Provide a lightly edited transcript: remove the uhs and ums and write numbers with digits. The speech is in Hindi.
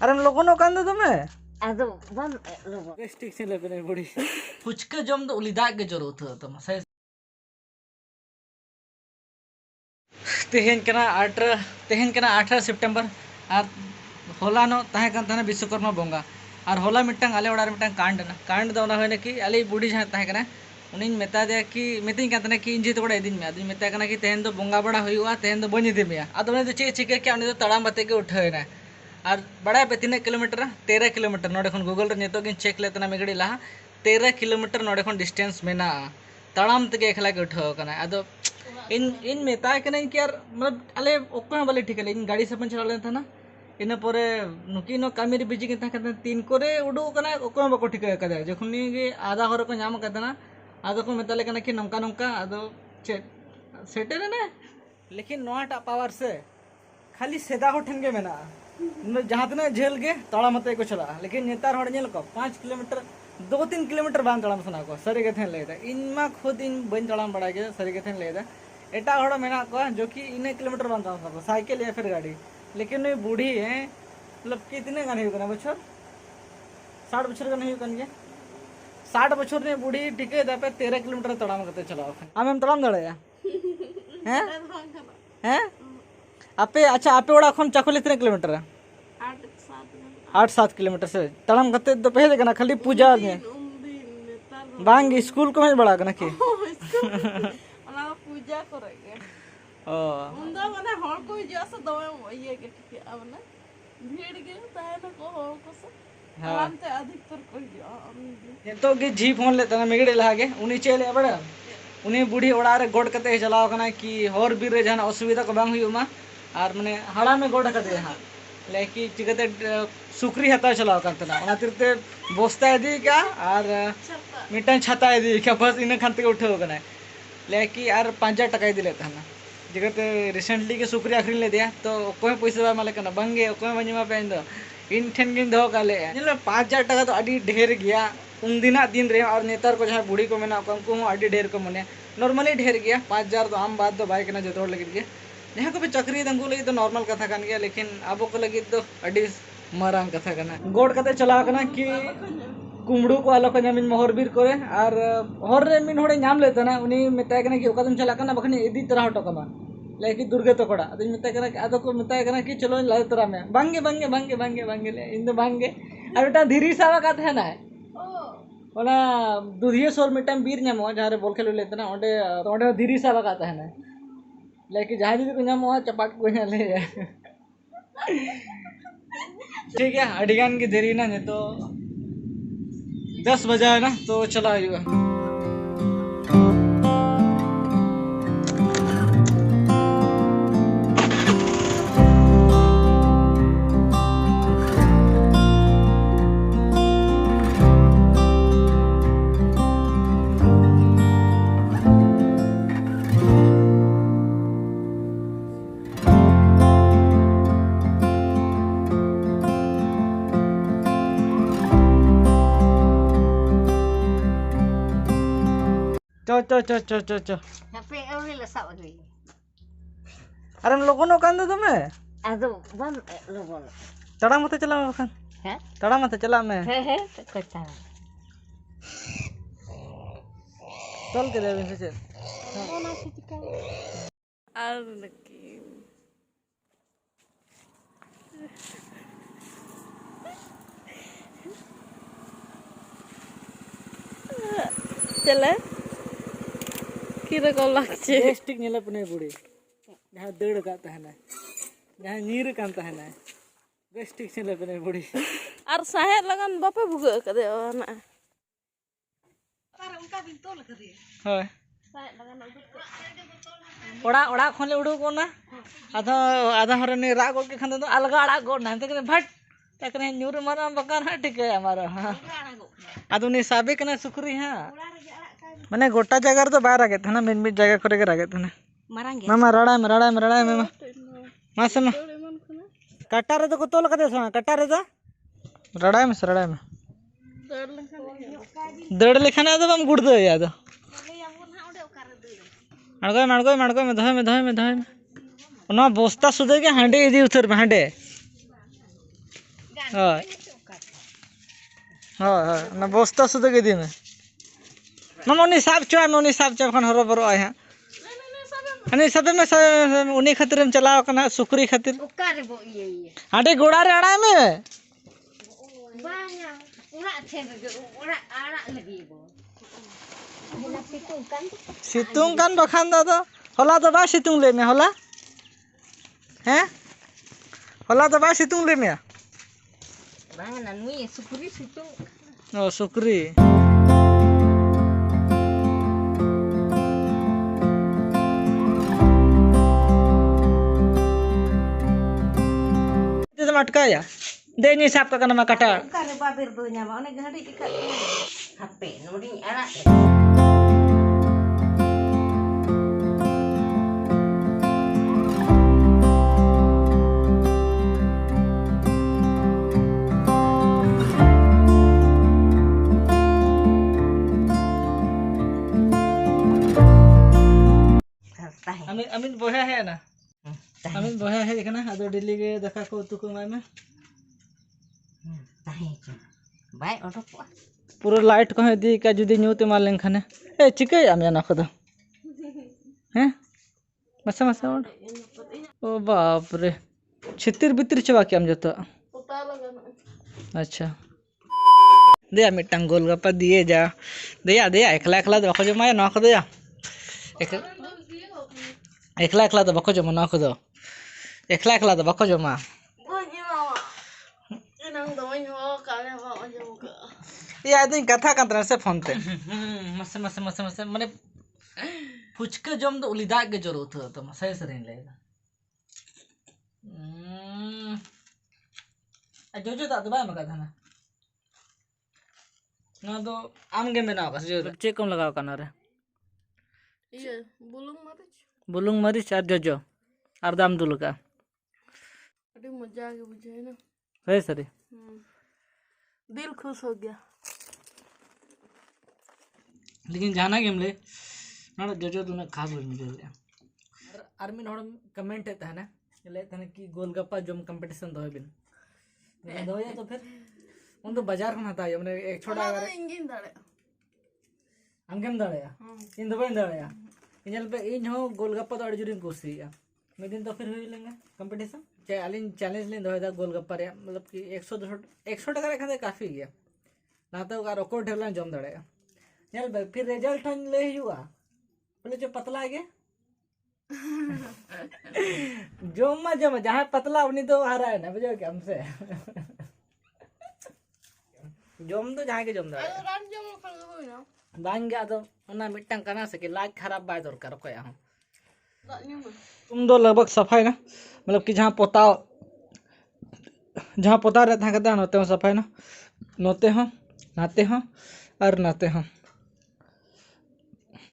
अरे लोगों कान दो तुम्हें आदो बम लोगो स्टिक से ले पे बड़ी फुचका जम तो उलिदा के जरूरत है तुम सही तेहन कना 18 सितंबर और होलानो ताहे कान ताने विश्वकर्मा बोंगा और होला मिटंग आले ओड़ा मिटंग कांड दो ना होने कि आले बुढ़ी जहां ताहे कना उन्हीं मेता दे कि मितिंग कान कि इंजी तो बड़ा दिन में आदि मेता कना कि तेहन दो बोंगा बड़ा हुआ तेहन दो बनी दे में आदो ने तो चे चिके के उन्हीं तो तड़ाम बते के उठाएना और बड़ा पे 3 किलोमीटर 13 किलोमीटर नोडे खन गूगल रे नेतो गिन चेक लेतना मेगड़ी लहा 13 किलोमीटर नोडे खन डिस्टेंस मेना तड़ाम तके एकला के उठाओ कना आदो इन मेता कना कि यार मतलब आले ओको बाले ठीक है इन गाड़ी से पन चला लेन था ना इन परे नुकी नो कामी रे बिजी के था 3 करे उडू कना ओको बाको ठीक है जखन नि आधा हर को नाम कदना आदो को मेता लेकना कि नंका नंका आदो सेटे ने लेकिन नोटा पावर से खाली सेदा हो ठन के मेना जहाँ तना झेल गे तड़ाम को चला लेकिन नेतार हड़ नेल को 5 किलोमीटर 2-3 किलोमीटर बांग तड़ाम सना को सरी के थेन लेदा इन मा खुद इन बन तड़ाम बड़ा के सरी के थेन लेदा एटा हड़ मेना को जो कि इन किलोमीटर बांग तड़ाम सना साइकिल या फिर गाड़ी लेकिन ये बूढ़ी है मतलब कितने गाने हो कना बछर 60 बछर का नहीं हो कन 60 बछर ने बूढ़ी टिके दा पे 13 किलोमीटर तड़ाम करते चलाओ आम तड़ाम दड़या हैं आपे अच्छा आपे ओड़ा खन चाकुली 3 किलोमीटर 8-7 किलोमीटर से तड़ाम करते तो पहले कना खाली पूजा में बांग स्कूल को में बड़ा कना के ओना पूजा करेगे ओ उंदा माने हर कोई जैसे दवे ये के ठीक अब ना भीड़ के ताए ना को हर को से आराम से अधिकतर कोई तो के जी फोन लेता ना मेगड़े लागे उनी चले बड़ा उनी बूढ़ी ओड़ा रे गोड कते चलाव कना कि हर बीर रे जहां असुविधा को बांग हुयुमा और माने हड़ा में गोड कते हां लेकिन चिकते सुकरी हता चलाव करतना ओना तिरते बोस्ता दी का और मिटन छाता दी का बस इन खान ते उठो कना लेकिन यार 5000 टका दी लेता ना जिगते रिसेंटली के सुकरी आखरी ले दिया तो कोई पैसा बा माले कना बंगे कोई बंजमा पे इंदो इन ठेन गिन दो काले नेल 5000 टका तो अडी ढेर गया उन दिना दिन रे और नेतार को जहां बूढ़ी को मेना को अडी ढेर को मने नॉर्मली ढेर गया 5000 तो आम बात तो बाइक ना जोड़ लगे गया जहां को भी चक्री दंगु लगी तो नॉर्मल कथा कान गया लेकिन अब को लगी तो अडी मारांग कथा कना गोड कते चला कना कि कुमड़ू को आलो को नामिन मोहरबीर करे और हर रे मिन होड़े नाम लेता ना उनी मेता कना कि ओकादम चला कना बखनी इदी तरह टकमा लेकिन दुर्गे तो कोड़ा अद मेता कना कि आदो को मेता कना कि चलो ला तरा में बांगे ले इन दो बांगे और बेटा धीरी सावा का था ना ओना दुधिये सोर मिटम बीर नामो जहां रे बोल खेल लेता ना ओंडे तो ओंडे धीरी सावा का था ना लेकिन जहां जी को नामो चपाट को ले ठीक है अडिगान की देरी ना तो 10 बजा है ना तो चला आइएगा चो tapi ori la sa ori अरे लोगों कान दो तुम्हें आदो बम लोगो तड़ा मत चला खान है तड़ा मत चला मैं है कच्चा चल के देवे से ओना चिका आर लकी चले की रे को लागছে स्टिक नेला पने बुड़ी जहां दड़ का तहना जहां नीर कान तहना स्टिक से पने बुड़ी और साहे लगन बापे भुग कदे ना तार उनका भी तोल कर दिए हां साहे लगन ओड़ा ओड़ा खोले उडू को ना आधा आधा हरने राग के खान तो अलगा अड़ा गो ना ते भट तकने न्यूर मारा बकार हा ठीक है हमारा आदो ने साबे कना सुकरी हां माने गोटा जगह तो बाहर आ गए थे ना मेन जगह करे के आ गए थे ना मारांगे मामा रड़ा में मासे में कट्टा रे तो को तोल कदे सोना कट्टा रे तो रड़ा में दड़ लेखन आदो बम गुड़ दो याद मड़गो में धोए में ओना बस्ता सुदे के हांडे इदी उतर में हांडे ᱦᱳᱭ ᱦᱳᱭ ᱦᱳᱭ ᱚᱱᱟ ᱵᱚᱥᱛᱟ ᱥᱩᱫᱷᱩ ᱜᱮ ᱤᱫᱤ ᱢᱮ ᱢᱟᱢᱟ ᱩᱱᱤ ᱥᱟᱵ ᱦᱚᱪᱚᱣᱟᱭ ᱢᱮ ᱩᱱᱤ ᱥᱟᱵ ᱦᱚᱪᱚ ᱠᱷᱟᱱ ᱦᱚᱨᱚᱵᱚᱨᱚᱜᱼᱟᱭ ᱦᱟᱸᱜ ᱦᱟᱹᱱᱤ ᱥᱟᱵᱮ ᱢᱮ ᱩᱱᱤ ᱠᱷᱟᱹᱛᱤᱨᱮᱢ ᱪᱟᱞᱟᱣ ᱠᱟᱱᱟ ᱥᱩᱠᱨᱤ ᱠᱷᱟᱹᱛᱤᱨ Ukar bo iya. ᱦᱟᱸᱰᱮ ᱜᱚᱲᱟ ᱨᱮ ᱟᱲᱟᱜ ᱢᱮ Banyak. Urak chen ge urak arak lagi bo. Hela situng kan. ᱥᱤᱛᱩᱝ ᱠᱟᱱ ᱵᱟᱠᱷᱟᱱ ᱫᱚ ᱟᱫᱚ ᱦᱚᱞᱟ ᱫᱚ ᱵᱟᱭ ᱥᱤᱛᱩᱝ ᱞᱮᱫ ᱢᱮᱭᱟ ᱦᱚᱞᱟ ᱦᱮᱸ ᱦᱚᱞᱟ ᱫᱚ ᱵᱟᱭ ᱥᱤᱛᱩᱝ ᱞᱮᱫ ᱢᱮᱭᱟ Mana nui sukuri situng. ᱚ ᱥᱩᱠᱨᱤ ᱛᱮᱫᱚᱢ ᱟᱴᱠᱟᱭᱟ ᱫᱮ ᱤᱧ ᱥᱟᱵ ᱠᱟᱜ ᱠᱟᱱᱟ ᱢᱟ ᱠᱟᱴᱟ Ukar babir do nyama one gadi ikat. HP noding arak. Amin boya hej na Amin boya hej kana ado dili ge daka ko utu ko mai me Tahi chu. Baik odok ko. पूरा लाइट को दी का जुदी न्यूते मार लेन खाने ए चिके आम या नखो दो हैं मसा मसा ओ बाप रे छितिर बितिर चबा के आम जतो पता लगा ना अच्छा दे मिटंग गोलगप्पा दिए जा दे एकला एकला दो बको जमा नखो दो या एकला एकला दो बको जमा नखो दो एकला एकला दो बको जमा Bunyi mama. Inang doain ho kalian bawa juga. या दिन कथा कंतरा से फोन पे मसे मसे मसे मसे माने फुचके जम तो उलिदा के जरूरत हो तो मसे सरेन लेगा जो जो ता दबा मका थाना ना तो आम के में ना का जो चेक कम लगाओ काना रे Iya, bulung maric. बुलुंग मरीच और जो और दाम दुल का Aduh मजा के बुझे ना है सरे दिल खुश हो गया लेकिन जाना गेम ले ना जो जो तूने खास बोल मिले आर्मी नोड़ कमेंट है ना ले तने की गोलगप्पा जम कंपटीशन दो बिन दो या तो फिर उन तो बाजार में आता है हमने एक छोटा अगर इंगिन दाड़े अंगम दाड़या इन दो बन दाड़या इनल पे इन हो गोलगप्पा तो अड़ी जुरिन कुर्सी या मैं दिन तो फिर हुई लेंगे कंपटीशन चैलेंज लें दो गोलगप्पा रे मतलब कि 100 टका रे खाते काफी गया ना तो कार ओको ढेला जम दाड़या चल भाई फिर रिजल्ट हम ले हुआ बोले जो पतला है जमा जहाँ पतला उन्हीं तो आ रहा है ना बुझो क्या हमसे जम तो जहाँ के जम ayo ran jam kan gawin na बांग गया तो उन्ना मिट्टन करना सके लाइक खराब बाय दरकार को यहाँ tak nyuma तुम दो लगभग सफाई ना मतलब कि जहाँ पोता रहता है कहते हैं नोते हो सफाई ना नोते हो नहाते हो और नहाते हो